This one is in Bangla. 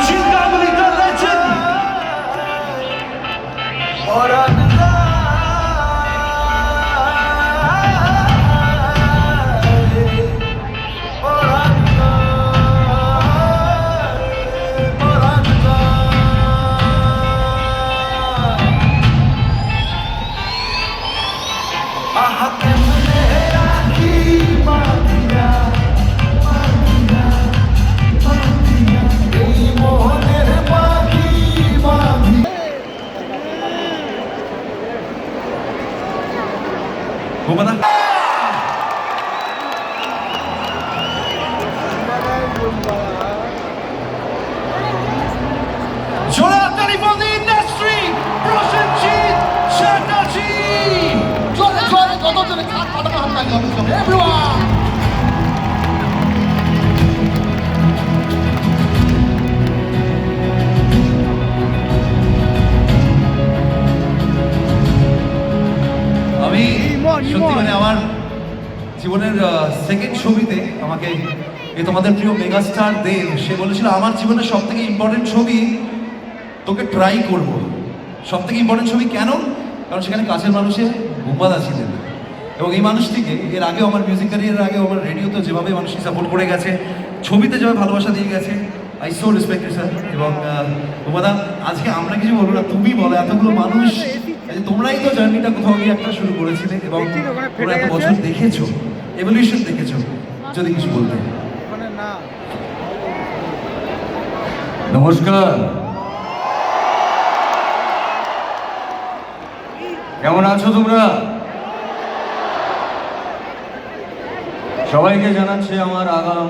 Chief Ganguly, the legend. Bumana. Jonathan for the industry, Prosenjit Chatterjee. Everyone. সত্যি মানে আমার জীবনের সেকেন্ড ছবিতে আমাকে এই তোমাদের প্রিয় মেগাস্টার দেব সে বলেছিল আমার জীবনের সব থেকে ইম্পর্টেন্ট ছবি তোকে ট্রাই করব। সব থেকে ইম্পর্টেন্ট ছবি কেন? কারণ সেখানে কাছের মানুষে বুম্বাদা ছিলেন এবং এই মানুষটিকে এর আগেও আমার মিউজিক ক্যারিয়ারের আগে আমার রেডিওতে যেভাবে মানুষকে সাপোর্ট করে গেছে, ছবিতে যেভাবে ভালোবাসা দিয়ে গেছে, আই সো রেসপেক্ট স্যার। এবং বুম্বাদা আজকে আমরা কিছু বলবো না, তুমি বলো, এতগুলো মানুষ তোমরাই তো জার্নিটা কোথাও গিয়ে একটা শুরু করেছিলে এবং তোমরা এত বছর দেখেছো, এভলিউশন দেখেছো, যদি কিছু বলতে। নমস্কার, কেমন আছো তোমরা? সবাইকে জানাচ্ছি আমার আগাম